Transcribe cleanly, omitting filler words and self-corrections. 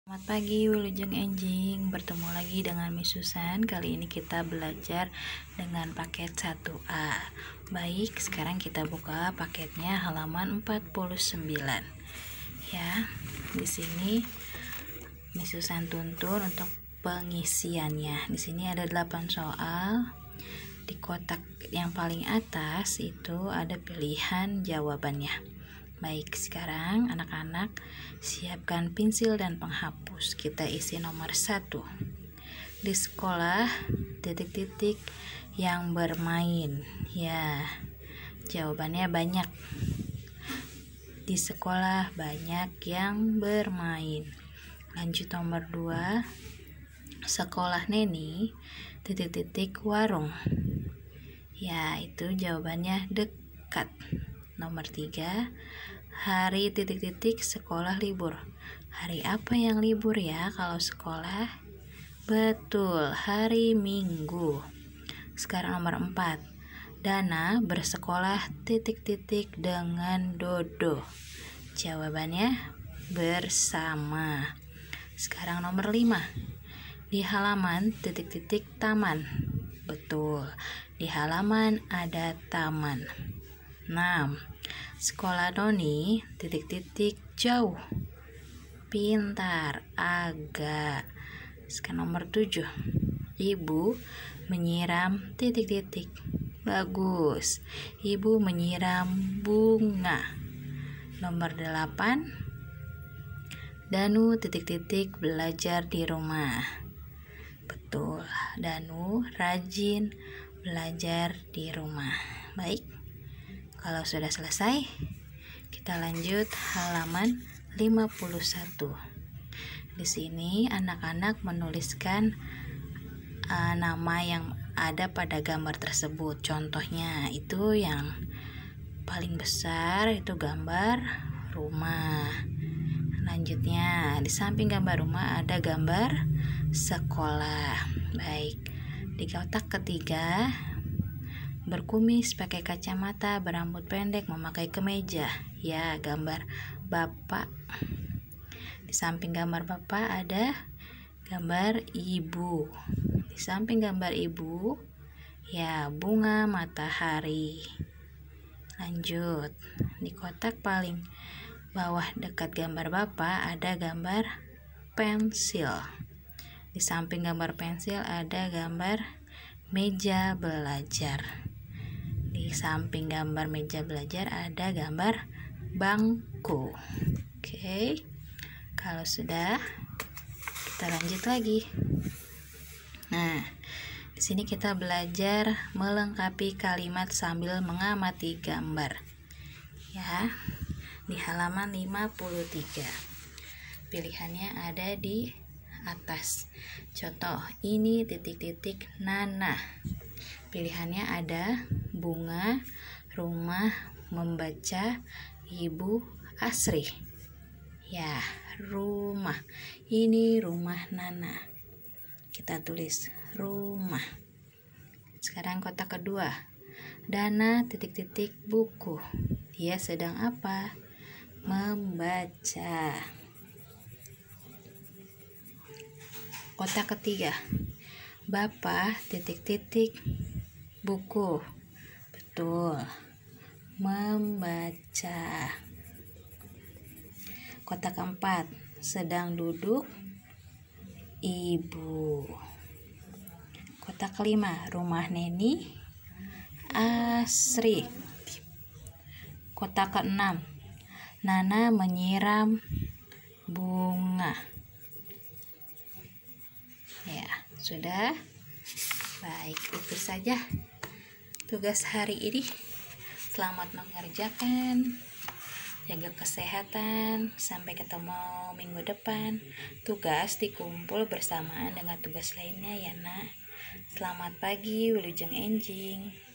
Selamat pagi Wilujeng Enjing, bertemu lagi dengan Miss Susan. Kali ini kita belajar dengan paket 1A. Baik, sekarang kita buka paketnya halaman 49. Ya, di sini Miss Susan tuntun untuk pengisiannya. Di sini ada 8 soal. Di kotak yang paling atas itu ada pilihan jawabannya. Baik, sekarang anak-anak siapkan pensil dan penghapus. Kita isi nomor 1. Di sekolah titik-titik yang bermain. Ya, jawabannya banyak. Di sekolah banyak yang bermain. Lanjut nomor 2. Sekolah Neni titik-titik warung. Ya, itu jawabannya dekat. Nomor 3. Hari titik-titik sekolah libur. Hari apa yang libur ya kalau sekolah? Betul, hari Minggu. Sekarang nomor 4. Dana bersekolah titik-titik dengan Dodo. Jawabannya bersama. Sekarang nomor 5. Di halaman titik-titik taman. Betul, di halaman ada taman. 6. Sekolah Noni titik-titik jauh. Pintar, agak. Sekarang nomor 7. Ibu menyiram titik-titik. Bagus. Ibu menyiram bunga. Nomor 8. Danu titik-titik belajar di rumah. Betul. Danu rajin belajar di rumah. Baik. Kalau sudah selesai, kita lanjut halaman 51. Di sini anak-anak menuliskan nama yang ada pada gambar tersebut. Contohnya itu yang paling besar itu gambar rumah. Lanjutnya, di samping gambar rumah ada gambar sekolah. Baik. Di kotak ketiga, berkumis, pakai kacamata, berambut pendek, memakai kemeja. Ya, gambar bapak. Di samping gambar bapak ada gambar ibu. Di samping gambar ibu, ya, bunga matahari. Lanjut. Di kotak paling bawah dekat gambar bapak ada gambar pensil. Di samping gambar pensil ada gambar meja belajar. Di samping gambar meja belajar ada gambar bangku. Oke. Kalau sudah, kita lanjut lagi. Nah, di sini kita belajar melengkapi kalimat sambil mengamati gambar. Ya. Di halaman 53. Pilihannya ada di atas. Contoh, ini titik-titik nanah. Pilihannya ada bunga, rumah, membaca, ibu, asri. Ya, rumah. Ini rumah Nana. Kita tulis rumah. Sekarang kotak kedua. Dana titik-titik buku. Dia sedang apa? Membaca. Kotak ketiga. Bapak titik-titik buku. Betul. Membaca. Kotak keempat. Sedang duduk ibu. Kotak kelima. Rumah Neni asri. Kotak keenam. Nana menyiram bunga. Ya, sudah. Baik, itu saja tugas hari ini. Selamat mengerjakan. Jaga kesehatan. Sampai ketemu minggu depan. Tugas dikumpul bersamaan dengan tugas lainnya ya, Nak. Selamat pagi, Wilujeng Enjing.